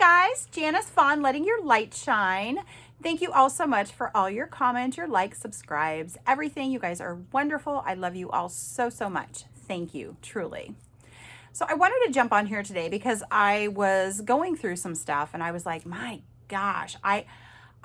guys, Janice Fawn, letting your light shine. Thank you all so much for all your comments, your likes, subscribes, everything. You guys are wonderful. I love you all so, so much. Thank you, truly. So I wanted to jump on here today because I was going through some stuff and I was like, my gosh, I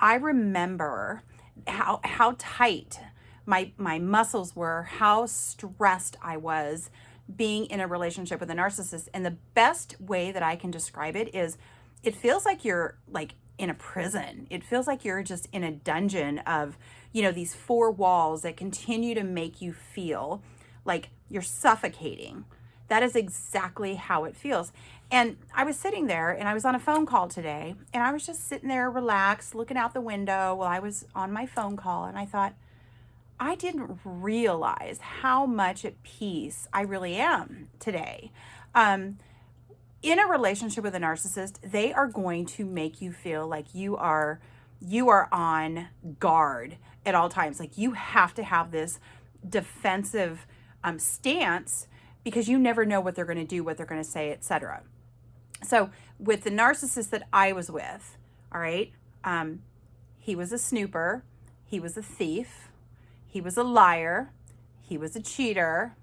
remember how tight my muscles were, how stressed I was being in a relationship with a narcissist. And the best way that I can describe it is it feels like you're like in a prison. It feels like you're just in a dungeon of, these four walls that continue to make you feel like you're suffocating. That is exactly how it feels. And I was sitting there and I was on a phone call today and I was just sitting there relaxed, looking out the window while I was on my phone call. And I thought, I didn't realize how much at peace I really am today. In a relationship with a narcissist, they are going to make you feel like you are on guard at all times. Like you have to have this defensive stance because you never know what they're going to do, what they're going to say, etc. So with the narcissist that I was with, all right, he was a snooper, he was a thief, he was a liar, he was a cheater,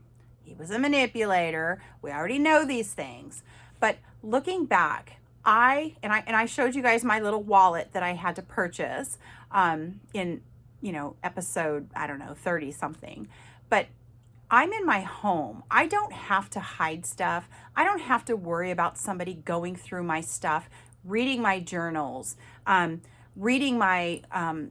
he was a manipulator. We already know these things. But looking back, I showed you guys my little wallet that I had to purchase in episode 30 something. But I'm in my home. I don't have to hide stuff. I don't have to worry about somebody going through my stuff, reading my journals, reading my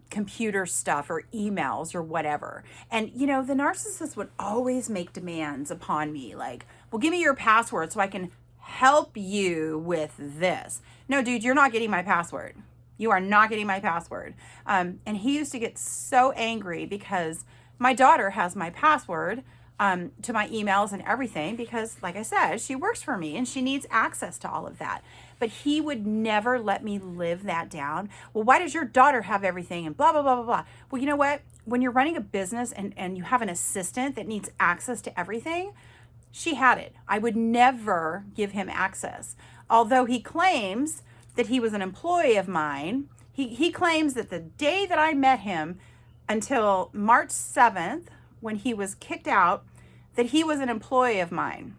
computer stuff or emails or whatever. And, the narcissist would always make demands upon me like, well, give me your password so I can help you with this. No, dude, you're not getting my password. You are not getting my password. And he used to get so angry because my daughter has my password to my emails and everything because, like I said, she works for me and she needs access to all of that. But he would never let me live that down. Well, why does your daughter have everything and blah, blah, blah, blah, blah. Well, you know what? When you're running a business and you have an assistant that needs access to everything, she had it. I would never give him access. Although he claims that he was an employee of mine, he claims that the day that I met him until March 7th, when he was kicked out, that he was an employee of mine.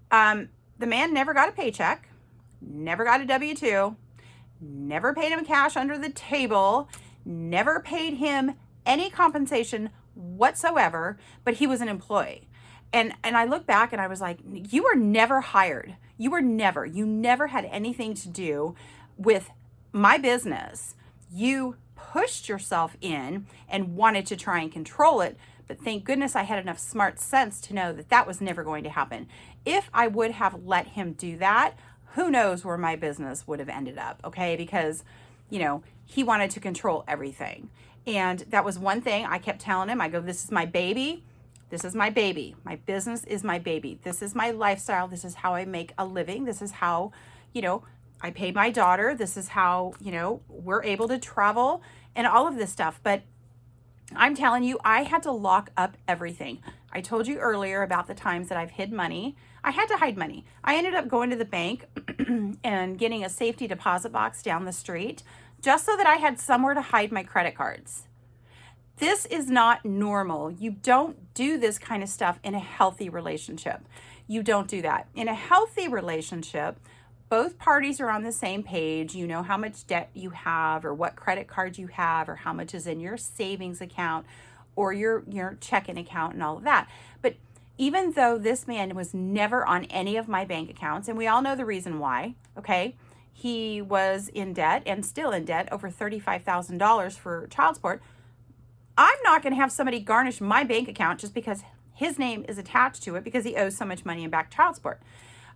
The man never got a paycheck, never got a W-2, never paid him cash under the table, never paid him any compensation whatsoever, but he was an employee. And I look back and I was like, you were never hired. You never had anything to do with my business. You pushed yourself in and wanted to try and control it. But thank goodness I had enough smart sense to know that that was never going to happen. If I would have let him do that, who knows where my business would have ended up, okay? Because, he wanted to control everything. And that was one thing I kept telling him. I go, this is my baby. This is my baby. My business is my baby. This is my lifestyle. This is how I make a living. This is how, I pay my daughter. This is how, we're able to travel and all of this stuff. But I'm telling you, I had to lock up everything. I told you earlier about the times that I've hid money. I had to hide money. I ended up going to the bank and getting a safety deposit box down the street just so that I had somewhere to hide my credit cards. This is not normal. You don't do this kind of stuff in a healthy relationship. You don't do that. In a healthy relationship, both parties are on the same page. You know how much debt you have or what credit cards you have or how much is in your savings account or your checking account and all of that. But even though this man was never on any of my bank accounts, and we all know the reason why, okay? He was in debt and still in debt, over $35,000 for child support. I'm not going to have somebody garnish my bank account just because his name is attached to it because he owes so much money in back child support.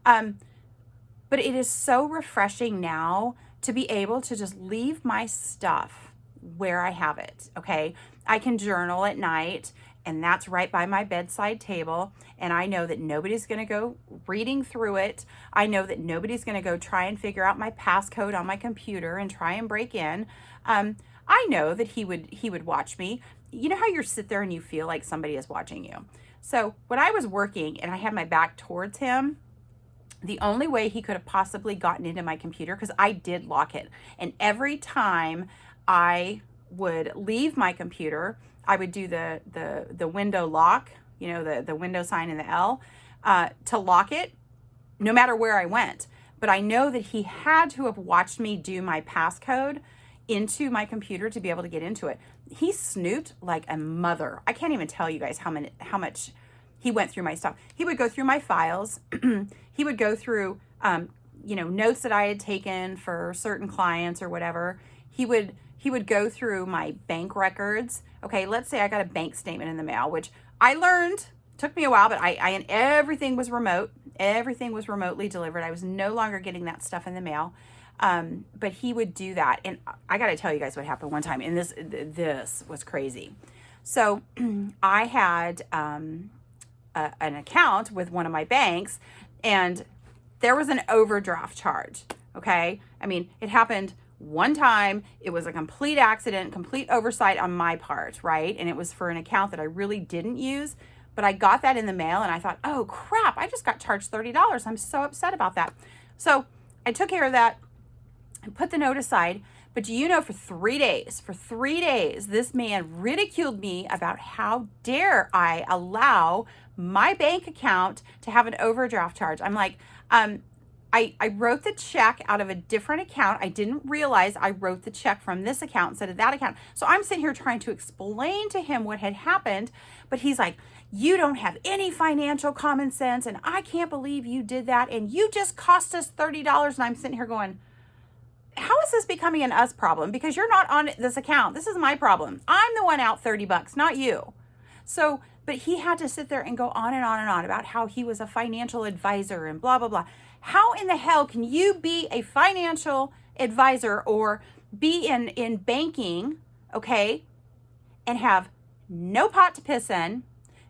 But it is so refreshing now to be able to just leave my stuff where I have it, okay? I can journal at night, and that's right by my bedside table, and I know that nobody's going to go reading through it. I know that nobody's going to go try and figure out my passcode on my computer and try and break in. I know that he would watch me. You know how you sit there and you feel like somebody is watching you. So when I was working and I had my back towards him, the only way he could have possibly gotten into my computer, because I did lock it. And every time I would leave my computer, I would do the window lock, you know, the window sign and the L, to lock it, no matter where I went. But I know that he had to have watched me do my passcode into my computer to be able to get into it. He snooped like a mother. I can't even tell you guys how much he went through my stuff. He would go through my files. He would go through, you know, notes that I had taken for certain clients or whatever. He would go through my bank records. Okay, let's say I got a bank statement in the mail, which I learned, took me a while, but and everything was remote. Everything was remotely delivered. I was no longer getting that stuff in the mail. But he would do that. And I got to tell you guys what happened one time. And this was crazy. So I had an account with one of my banks, and there was an overdraft charge. Okay. I mean, it happened one time. It was a complete accident, complete oversight on my part. Right. And it was for an account that I really didn't use, but I got that in the mail and I thought, oh crap, I just got charged $30. I'm so upset about that. So I took care of that and put the note aside. But do you know, for 3 days, this man ridiculed me about how dare I allow my bank account to have an overdraft charge. I'm like, I wrote the check out of a different account. I didn't realize I wrote the check from this account instead of that account. So I'm sitting here trying to explain to him what had happened, but he's like, you don't have any financial common sense, and I can't believe you did that, and you just cost us $30. And I'm sitting here going, how is this becoming an us problem? Because you're not on this account. This is my problem. I'm the one out $30, not you. So, but he had to sit there and go on and on and on about how he was a financial advisor and blah, blah, blah. How in the hell can you be a financial advisor or be in banking, okay, and have no pot to piss in,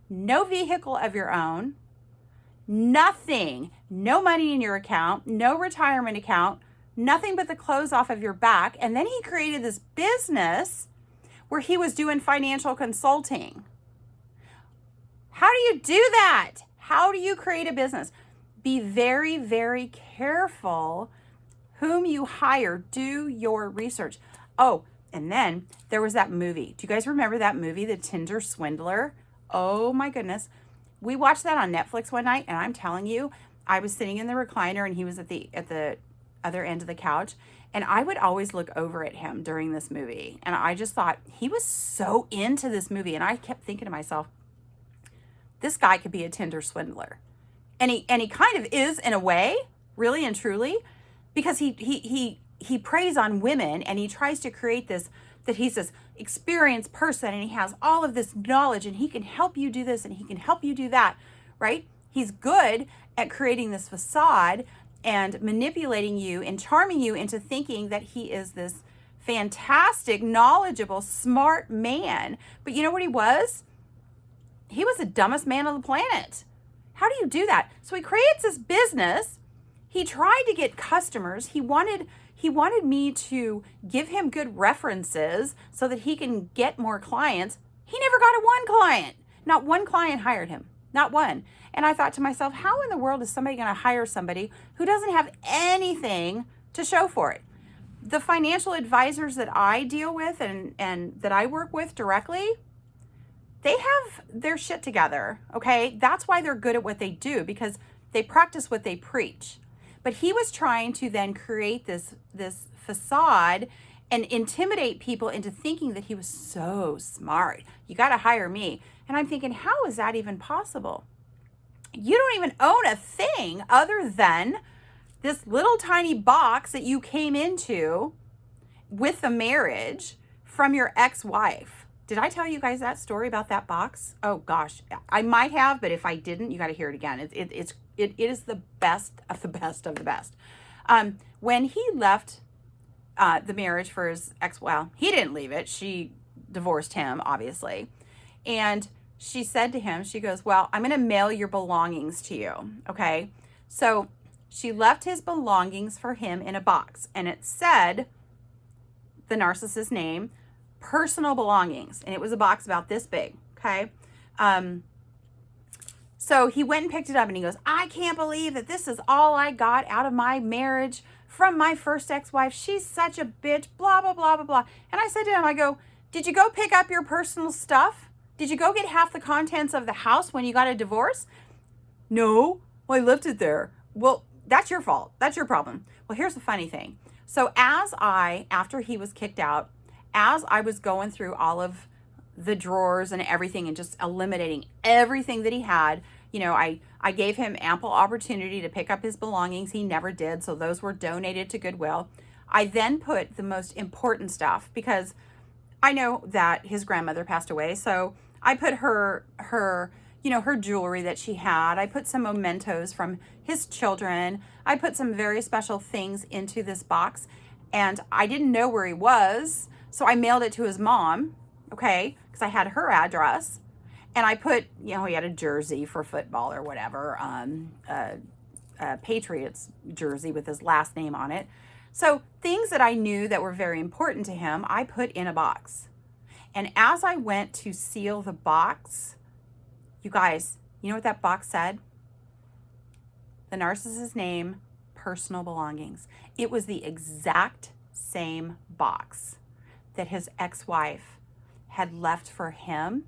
no vehicle of your own, nothing, no money in your account, no retirement account, nothing but the clothes off of your back. And then he created this business where he was doing financial consulting. How do you do that? How do you create a business? Be very, very careful whom you hire. Do your research. Oh, and then there was that movie. Do you guys remember that movie, The Tinder Swindler? Oh my goodness. We watched that on Netflix one night, and I'm telling you, I was sitting in the recliner and he was at the other end of the couch, and I would always look over at him during this movie, and I just thought he was so into this movie, and I kept thinking to myself, this guy could be a Tinder swindler. And he kind of is, in a way, really and truly, because he preys on women, and he tries to create this, that he's this experienced person and he has all of this knowledge and he can help you do this and he can help you do that, right? He's good at creating this facade and manipulating you and charming you into thinking that he is this fantastic, knowledgeable, smart man. But you know what he was? He was the dumbest man on the planet. How do you do that? So he creates this business. He tried to get customers. He wanted me to give him good references so that he can get more clients. He never got a one client. Not one client hired him. Not one. And I thought to myself, how in the world is somebody going to hire somebody who doesn't have anything to show for it? The financial advisors that I deal with and that I work with directly, they have their shit together, okay? That's why they're good at what they do, because they practice what they preach. But he was trying to then create this facade and intimidate people into thinking that he was so smart. You got to hire me. And I'm thinking, how is that even possible? You don't even own a thing other than this little tiny box that you came into with the marriage from your ex-wife. Did I tell you guys that story about that box? Oh gosh, I might have, but if I didn't, you got to hear it again. It is the best of the best of the best. When he left the marriage for his well, he didn't leave it. She divorced him, obviously. And she said to him, she goes, well, I'm going to mail your belongings to you. Okay. So she left his belongings for him in a box, and it said the narcissist's name, personal belongings. And it was a box about this big. Okay. So he went and picked it up and he goes, I can't believe that this is all I got out of my marriage from my first ex-wife. She's such a bitch, blah, blah, blah, blah, blah. And I said to him, I go, did you go pick up your personal stuff? Did you go get half the contents of the house when you got a divorce? No, well, I left it there. Well, that's your fault. That's your problem. Well, here's the funny thing. So after he was kicked out, as I was going through all of the drawers and everything and just eliminating everything that he had, I gave him ample opportunity to pick up his belongings. He never did. So those were donated to Goodwill. I then put the most important stuff because I know that his grandmother passed away. So I put her jewelry that she had. I put some mementos from his children. I put some very special things into this box and I didn't know where he was. So I mailed it to his mom. Okay. Cause I had her address and I put, he had a jersey for football or whatever, Patriots jersey with his last name on it. So things that I knew that were very important to him, I put in a box. And as I went to seal the box, you guys, you know what that box said? The narcissist's name, personal belongings. It was the exact same box that his ex-wife had left for him.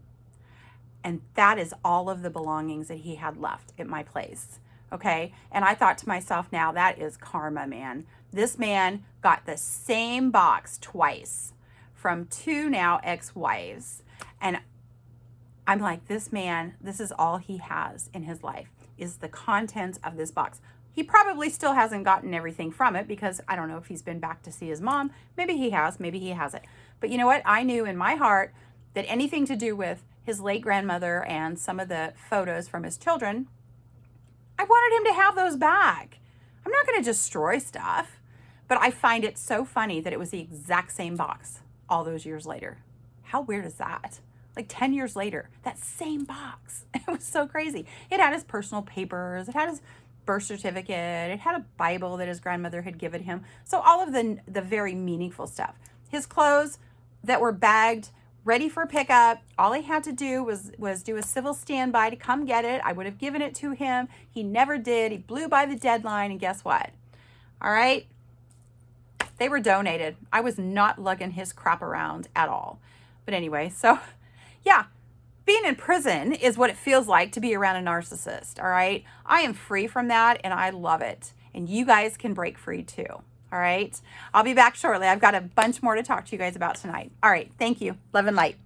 And that is all of the belongings that he had left at my place. Okay. And I thought to myself, now that is karma, man. This man got the same box twice from two now ex-wives. And I'm like, this man, this is all he has in his life is the contents of this box. He probably still hasn't gotten everything from it because I don't know if he's been back to see his mom. Maybe he has, maybe he hasn't. But you know what? I knew in my heart that anything to do with his late grandmother and some of the photos from his children, I wanted him to have those back. I'm not going to destroy stuff, but I find it so funny that it was the exact same box all those years later. How weird is that? Like 10 years later, that same box. It was so crazy. It had his personal papers. It had his birth certificate. It had a Bible that his grandmother had given him. So all of the very meaningful stuff. His clothes that were bagged, ready for pickup. All he had to do was do a civil standby to come get it. I would have given it to him. He never did. He blew by the deadline. And guess what? All right. They were donated. I was not lugging his crap around at all. But anyway, so yeah, being in prison is what it feels like to be around a narcissist. All right. I am free from that and I love it. And you guys can break free too. All right. I'll be back shortly. I've got a bunch more to talk to you guys about tonight. All right. Thank you. Love and light.